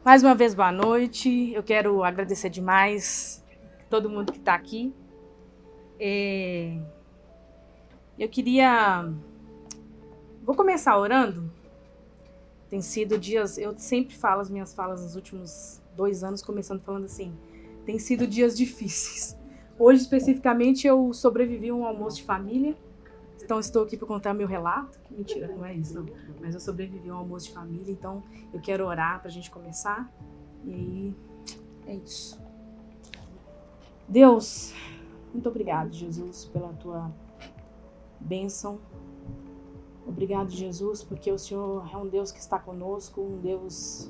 Mais uma vez, boa noite. Eu quero agradecer demais todo mundo que está aqui. Eu queria... Vou começar orando. Tem sido dias... Eu sempre falo as minhas falas nos últimos 2 anos, começando falando assim. Tem sido dias difíceis. Hoje, especificamente, eu sobrevivi a um almoço de família. Então, estou aqui para contar meu relato. Mentira, não é isso, não. Mas eu sobrevivi a um almoço de família, então eu quero orar para a gente começar. E aí, é isso. Deus, muito obrigado, Jesus, pela tua bênção. Obrigado, Jesus, porque o Senhor é um Deus que está conosco, um Deus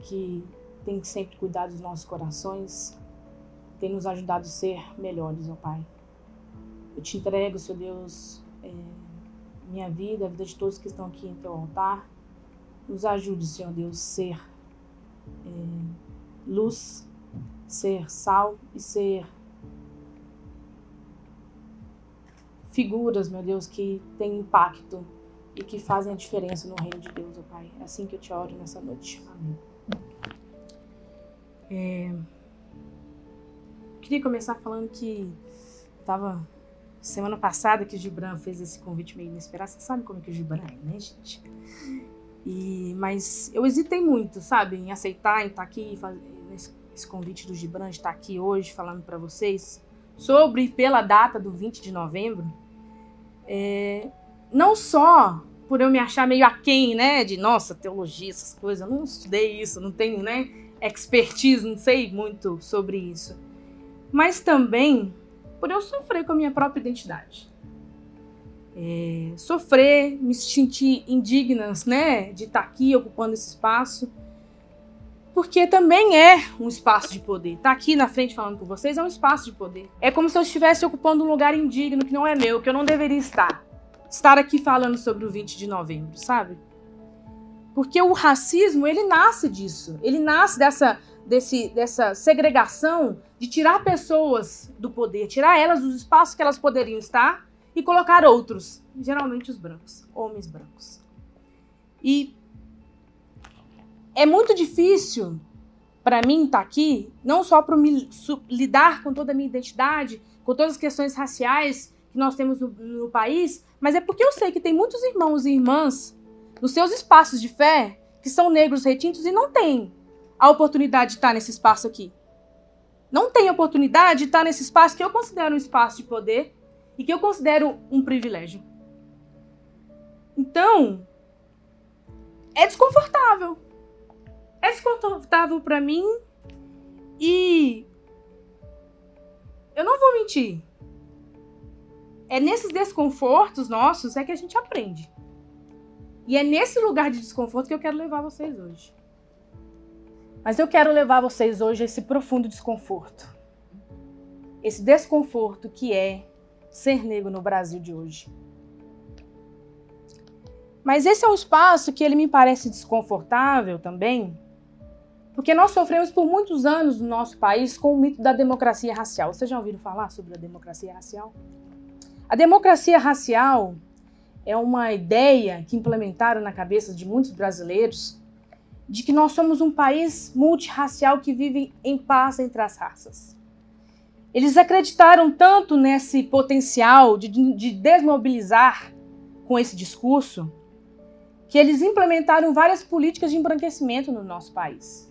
que tem sempre cuidado dos nossos corações, tem nos ajudado a ser melhores, ó Pai. Eu te entrego, Senhor Deus, minha vida, a vida de todos que estão aqui em teu altar. Nos ajude, Senhor Deus, ser luz, ser sal e ser figuras, meu Deus, que têm impacto e que fazem a diferença no reino de Deus, ó Pai. É assim que eu te oro nessa noite. Amém. Queria começar falando que estava... Semana passada que o Gibran fez esse convite meio inesperado. Você sabe como é que o Gibran é, né, gente? Mas eu hesitei muito, sabe? Em aceitar, em estar aqui, fazer esse convite do Gibran, de estar aqui hoje falando para vocês sobre, pela data do 20 de novembro. Não só por eu me achar meio aquém, né? De, nossa, teologia, essas coisas. Eu não estudei isso, não tenho, né? Expertise, não sei muito sobre isso. Mas também... por eu sofrer com a minha própria identidade. Sofrer, me sentir indigna, né, de estar aqui ocupando esse espaço, porque também é um espaço de poder. Estar aqui na frente falando com vocês é um espaço de poder. É como se eu estivesse ocupando um lugar indigno que não é meu, que eu não deveria estar. Estar aqui falando sobre o 20 de novembro, sabe? Porque o racismo, ele nasce disso. Ele nasce dessa segregação de tirar pessoas do poder, tirar elas dos espaços que elas poderiam estar e colocar outros, geralmente os brancos, homens brancos. E é muito difícil para mim estar aqui, não só para lidar com toda a minha identidade, com todas as questões raciais que nós temos no país, mas é porque eu sei que tem muitos irmãos e irmãs nos seus espaços de fé que são negros retintos e não têm a oportunidade de estar nesse espaço aqui. Não tem oportunidade de estar nesse espaço que eu considero um espaço de poder e que eu considero um privilégio. Então, é desconfortável. É desconfortável para mim e eu não vou mentir. É nesses desconfortos nossos é que a gente aprende. E é nesse lugar de desconforto que eu quero levar vocês hoje. Mas eu quero levar vocês hoje a esse profundo desconforto. Esse desconforto que é ser negro no Brasil de hoje. Mas esse é um espaço que ele me parece desconfortável também, porque nós sofremos por muitos anos no nosso país com o mito da democracia racial. Vocês já ouviram falar sobre a democracia racial? A democracia racial é uma ideia que implementaram na cabeça de muitos brasileiros de que nós somos um país multirracial que vive em paz entre as raças. Eles acreditaram tanto nesse potencial de desmobilizar com esse discurso que eles implementaram várias políticas de embranquecimento no nosso país.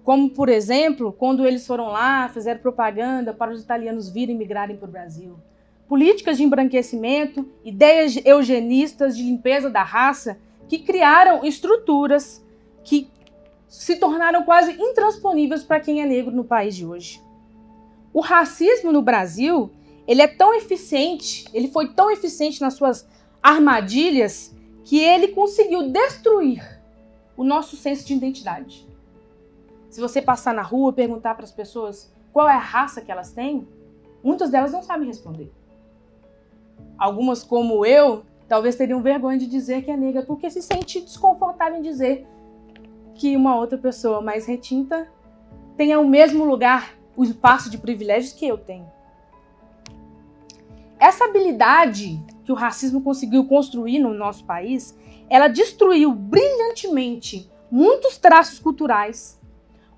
Como, por exemplo, quando eles foram lá, fizeram propaganda para os italianos virem migrarem para o Brasil. Políticas de embranquecimento, ideias eugenistas de limpeza da raça que criaram estruturas que se tornaram quase intransponíveis para quem é negro no país de hoje. O racismo no Brasil, ele é tão eficiente, ele foi tão eficiente nas suas armadilhas que ele conseguiu destruir o nosso senso de identidade. Se você passar na rua e perguntar para as pessoas qual é a raça que elas têm, muitas delas não sabem responder. Algumas, como eu, talvez teriam vergonha de dizer que é negra, porque se sente desconfortável em dizer que uma outra pessoa mais retinta tenha o mesmo lugar, o espaço de privilégios que eu tenho. Essa habilidade que o racismo conseguiu construir no nosso país, ela destruiu brilhantemente muitos traços culturais,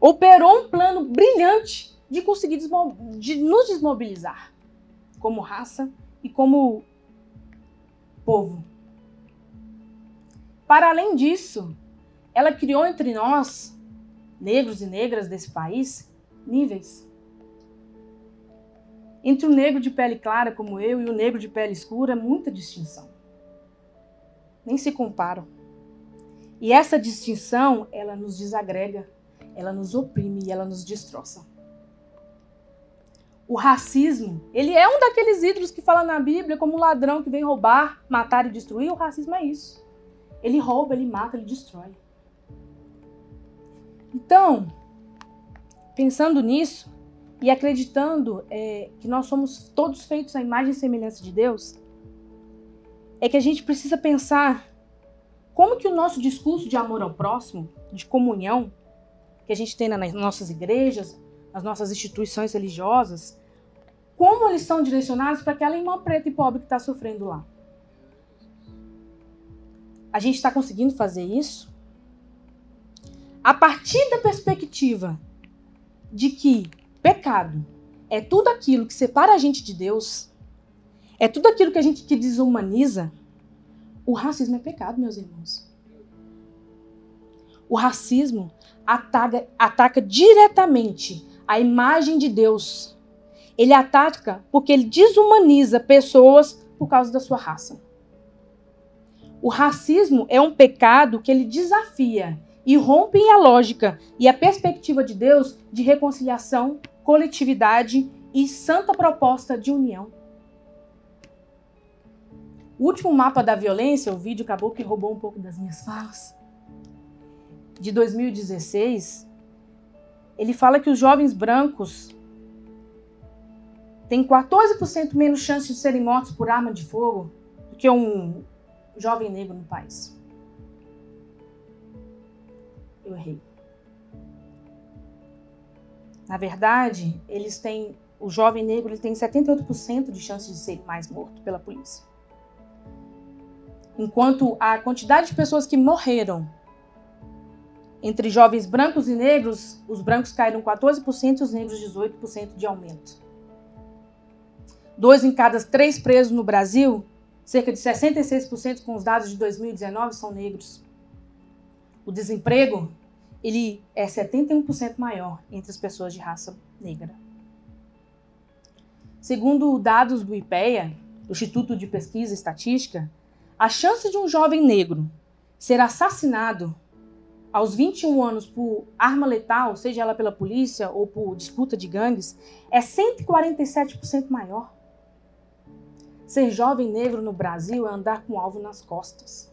operou um plano brilhante de conseguir nos desmobilizar como raça e como povo. Para além disso, ela criou entre nós, negros e negras desse país, níveis. Entre o negro de pele clara como eu e o negro de pele escura, muita distinção. Nem se comparam. E essa distinção, ela nos desagrega, ela nos oprime e ela nos destroça. O racismo, ele é um daqueles ídolos que fala na Bíblia como um ladrão que vem roubar, matar e destruir. O racismo é isso. Ele rouba, ele mata, ele destrói. Então, pensando nisso e acreditando que nós somos todos feitos à imagem e semelhança de Deus, é que a gente precisa pensar como que o nosso discurso de amor ao próximo, de comunhão, que a gente tem nas nossas igrejas, nas nossas instituições religiosas, como eles são direcionados para aquela irmã preta e pobre que está sofrendo lá. A gente está conseguindo fazer isso? A partir da perspectiva de que pecado é tudo aquilo que separa a gente de Deus, é tudo aquilo que desumaniza, o racismo é pecado, meus irmãos. O racismo ataca diretamente a imagem de Deus. Ele ataca porque ele desumaniza pessoas por causa da sua raça. O racismo é um pecado que ele desafia e rompe a lógica e a perspectiva de Deus de reconciliação, coletividade e santa proposta de união. O último mapa da violência, o vídeo acabou que roubou um pouco das minhas falas, de 2016, ele fala que os jovens brancos têm 14% menos chance de serem mortos por arma de fogo do que um jovem negro no país. Eu errei. Na verdade, o jovem negro tem 78% de chance de ser mais morto pela polícia. Enquanto a quantidade de pessoas que morreram entre jovens brancos e negros, os brancos caíram 14% e os negros 18% de aumento. 2 em cada 3 presos no Brasil, cerca de 66% com os dados de 2019 são negros. O desemprego, ele é 71% maior entre as pessoas de raça negra. Segundo dados do IPEA, do Instituto de Pesquisa e Estatística, a chance de um jovem negro ser assassinado aos 21 anos por arma letal, seja ela pela polícia ou por disputa de gangues, é 147% maior. Ser jovem negro no Brasil é andar com um alvo nas costas.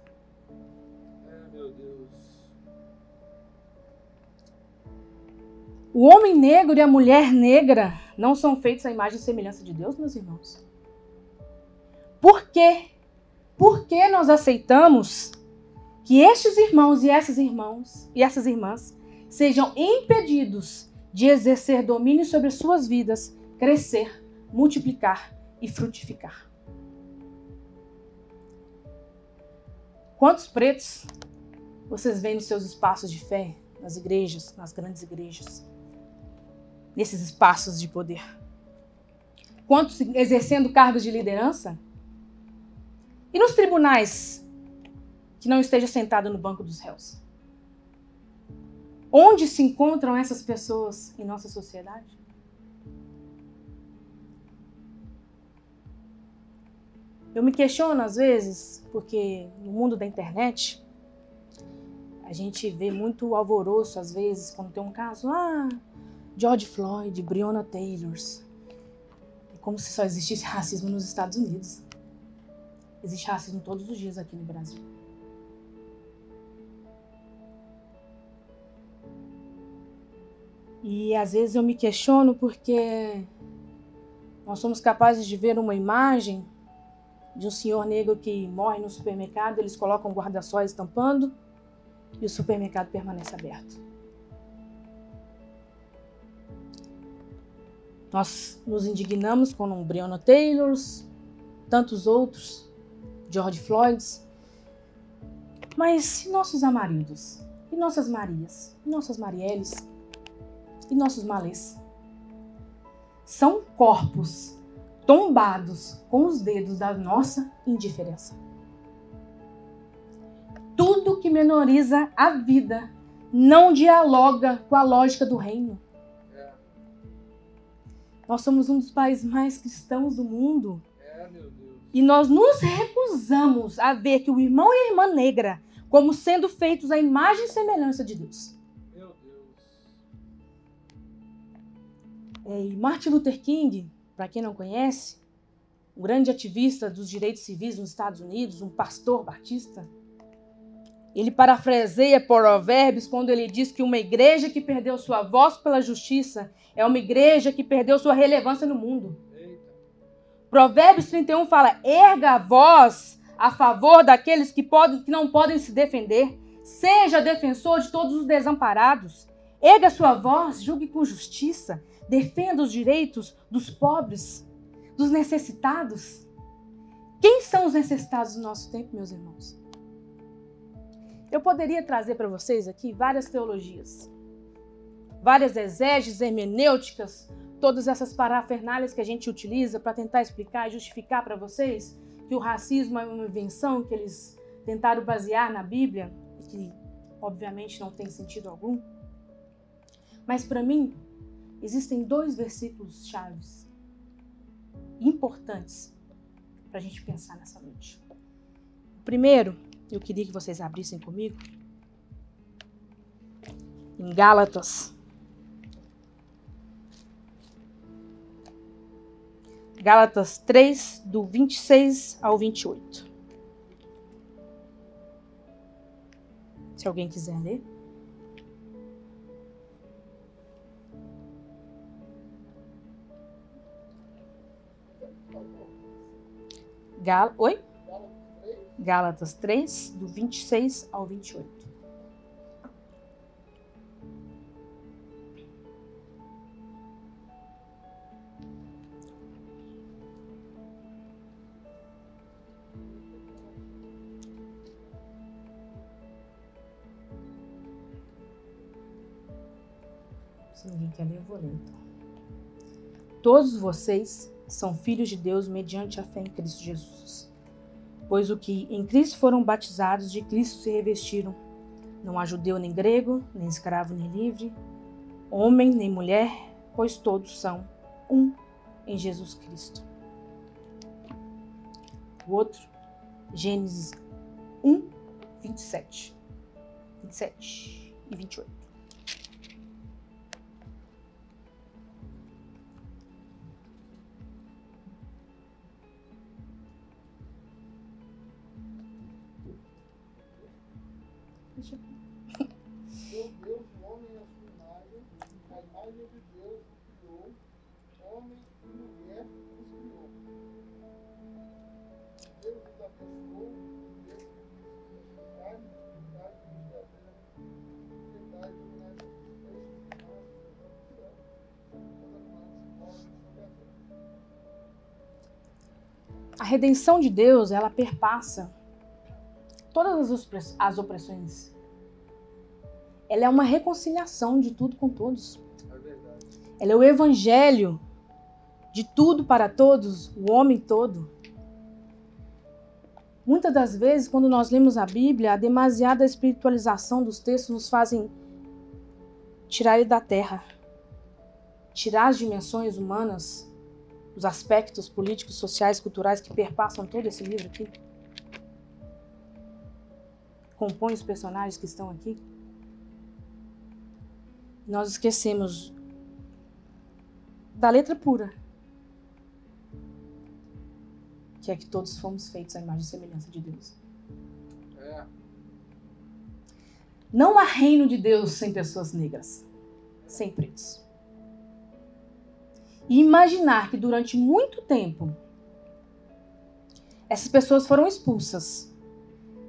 Meu Deus. O homem negro e a mulher negra não são feitos à imagem e semelhança de Deus, meus irmãos? Por quê? Por que nós aceitamos que estes irmãos e essas irmãs sejam impedidos de exercer domínio sobre as suas vidas, crescer, multiplicar e frutificar? Quantos pretos vocês veem nos seus espaços de fé, nas igrejas, nas grandes igrejas, nesses espaços de poder? Quantos exercendo cargos de liderança? E nos tribunais, que não esteja sentado no banco dos réus? Onde se encontram essas pessoas em nossa sociedade? Eu me questiono às vezes, porque no mundo da internet, a gente vê muito alvoroço às vezes, quando tem um caso, George Floyd, Breonna Taylor. É como se só existisse racismo nos Estados Unidos. Existe racismo todos os dias aqui no Brasil. E às vezes eu me questiono porque nós somos capazes de ver uma imagem de um senhor negro que morre no supermercado, eles colocam um guarda-sóis tampando e o supermercado permanece aberto. Nós nos indignamos com o Breonna Taylor, tantos outros, George Floyd. Mas e nossos amarildos? E E nossas Marias? E nossas Marielles? E nossos Malês? São corpos tombados com os dedos da nossa indiferença. Tudo que menoriza a vida não dialoga com a lógica do reino. Nós somos um dos países mais cristãos do mundo. Meu Deus. E nós nos recusamos a ver que o irmão e a irmã negra como sendo feitos à imagem e semelhança de Deus. Meu Deus. E Martin Luther King, para quem não conhece, um grande ativista dos direitos civis nos Estados Unidos, um pastor batista, ele parafraseia Provérbios quando ele diz que uma igreja que perdeu sua voz pela justiça é uma igreja que perdeu sua relevância no mundo. Eita. Provérbios 31 fala: erga a voz a favor daqueles que não podem se defender. Seja defensor de todos os desamparados. Erga sua voz, julgue com justiça. Defenda os direitos dos pobres, dos necessitados. Quem são os necessitados do nosso tempo, meus irmãos? Eu poderia trazer para vocês aqui várias teologias, várias exégeses, hermenêuticas, todas essas parafernálias que a gente utiliza para tentar explicar e justificar para vocês que o racismo é uma invenção que eles tentaram basear na Bíblia, que obviamente não tem sentido algum. Mas para mim, existem 2 versículos chaves importantes para a gente pensar nessa noite. O primeiro, eu queria que vocês abrissem comigo, em Gálatas. Gálatas 3, do 26 ao 28. Se alguém quiser ler. Oi? Gálatas 3, do 26 ao 28. Se ninguém quer ler, eu vou ler então. Todos vocês são filhos de Deus mediante a fé em Cristo Jesus. Pois o que em Cristo foram batizados, de Cristo se revestiram. Não há judeu nem grego, nem escravo nem livre, homem nem mulher, pois todos são um em Jesus Cristo. O outro, Gênesis 1, 27 e 28. Deus, o homem e a sua imagem, a imagem de Deus criou, homem e mulher os criou. Deus os abençoou, Deus os carne, piedade nas A redenção de Deus, ela perpassa todas as opressões. Ela é uma reconciliação de tudo com todos. É verdade. Ela é o evangelho de tudo para todos, o homem todo. Muitas das vezes, quando nós lemos a Bíblia, a demasiada espiritualização dos textos nos fazem tirar ele da terra, tirar as dimensões humanas, os aspectos políticos, sociais, culturais que perpassam todo esse livro aqui, compõem os personagens que estão aqui. Nós esquecemos da letra pura, que é que todos fomos feitos à imagem e semelhança de Deus. Não há reino de Deus sem pessoas negras, sem pretos. E imaginar que durante muito tempo essas pessoas foram expulsas,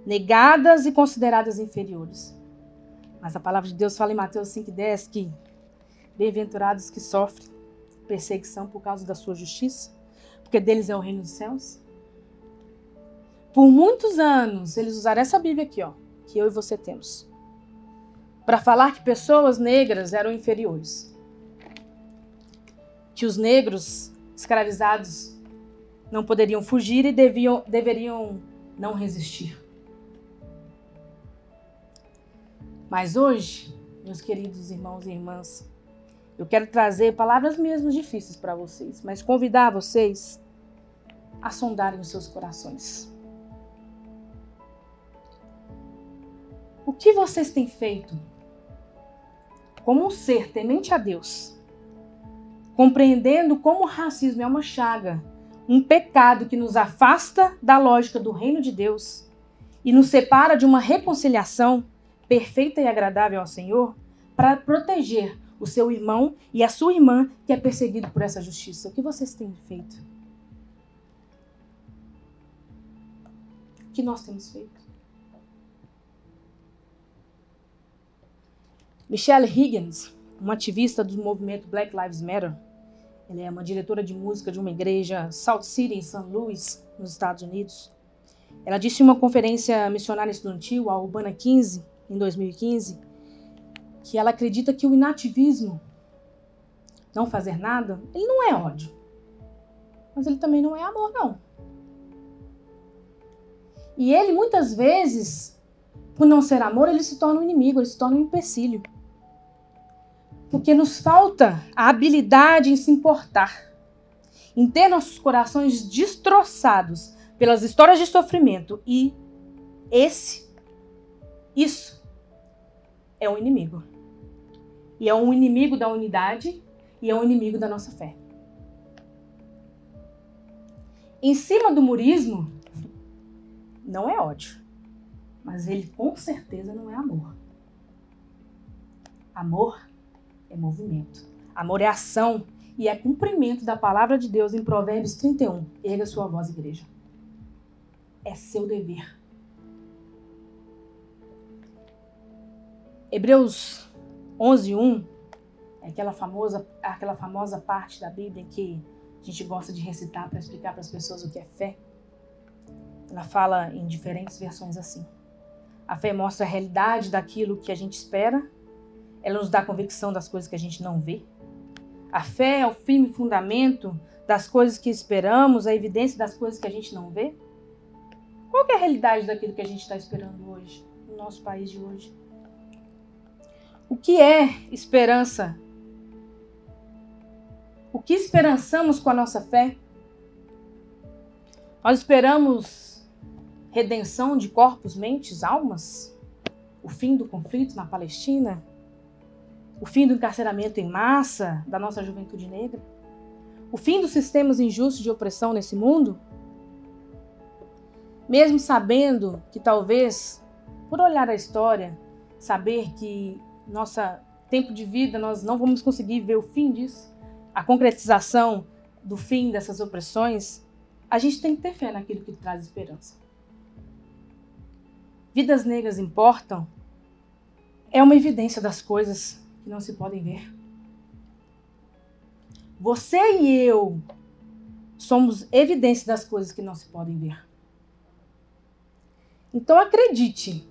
negadas e consideradas inferiores. Mas a palavra de Deus fala em Mateus 5,10 que bem-aventurados que sofrem perseguição por causa da sua justiça, porque deles é o reino dos céus. Por muitos anos, eles usaram essa Bíblia aqui, ó, que eu e você temos. para falar que pessoas negras eram inferiores. Que os negros escravizados não poderiam fugir e deveriam não resistir. Mas hoje, meus queridos irmãos e irmãs, eu quero trazer palavras mesmo difíceis para vocês, mas convidar vocês a sondarem os seus corações. O que vocês têm feito como um ser temente a Deus, compreendendo como o racismo é uma chaga, um pecado que nos afasta da lógica do reino de Deus e nos separa de uma reconciliação perfeita e agradável ao Senhor, para proteger o seu irmão e a sua irmã que é perseguido por essa justiça? O que vocês têm feito? O que nós temos feito? Michelle Higgins, uma ativista do movimento Black Lives Matter, ela é uma diretora de música de uma igreja Salt City, em St. Louis, nos Estados Unidos. Ela disse em uma conferência missionária estudantil, a Urbana 15, em 2015, que ela acredita que o inativismo, não fazer nada, ele não é ódio. Mas ele também não é amor, não. E ele, muitas vezes, por não ser amor, ele se torna um inimigo, ele se torna um empecilho. Porque nos falta a habilidade em se importar, em ter nossos corações destroçados pelas histórias de sofrimento. E isso é um inimigo. E é um inimigo da unidade e é um inimigo da nossa fé. Em cima do murismo, não é ódio, mas ele com certeza não é amor. Amor é movimento. Amor é ação e é cumprimento da palavra de Deus em Provérbios 31. Erga sua voz, igreja. É seu dever. Hebreus 11:1 é aquela famosa parte da Bíblia que a gente gosta de recitar para explicar para as pessoas o que é fé. Ela fala em diferentes versões assim. A fé mostra a realidade daquilo que a gente espera. Ela nos dá a convicção das coisas que a gente não vê. A fé é o firme fundamento das coisas que esperamos, a evidência das coisas que a gente não vê. Qual que é a realidade daquilo que a gente está esperando hoje, no nosso país de hoje? O que é esperança? O que esperançamos com a nossa fé? Nós esperamos redenção de corpos, mentes, almas? O fim do conflito na Palestina? O fim do encarceramento em massa da nossa juventude negra? O fim dos sistemas injustos de opressão nesse mundo? Mesmo sabendo que talvez, por olhar a história, saber que nosso tempo de vida nós não vamos conseguir ver o fim disso, a concretização do fim dessas opressões, a gente tem que ter fé naquilo que traz esperança. Vidas negras importam é uma evidência das coisas que não se podem ver. Você e eu somos evidência das coisas que não se podem ver. Então acredite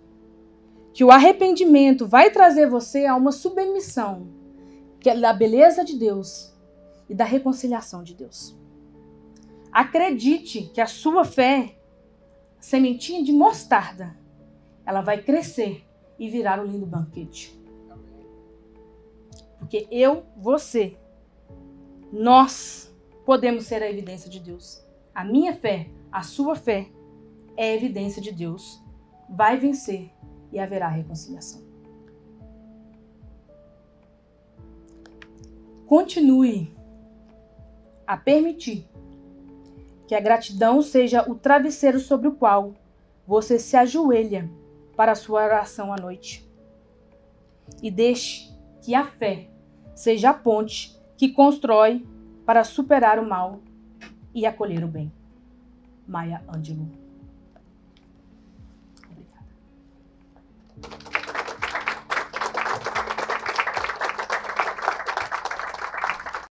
que o arrependimento vai trazer você a uma submissão que é da beleza de Deus e da reconciliação de Deus. Acredite que a sua fé, sementinha de mostarda, ela vai crescer e virar um lindo banquete. Porque você, nós podemos ser a evidência de Deus. A minha fé, a sua fé, é a evidência de Deus. Vai vencer e haverá reconciliação. Continue a permitir que a gratidão seja o travesseiro sobre o qual você se ajoelha para a sua oração à noite. E deixe que a fé seja a ponte que constrói para superar o mal e acolher o bem. Maya Angelou.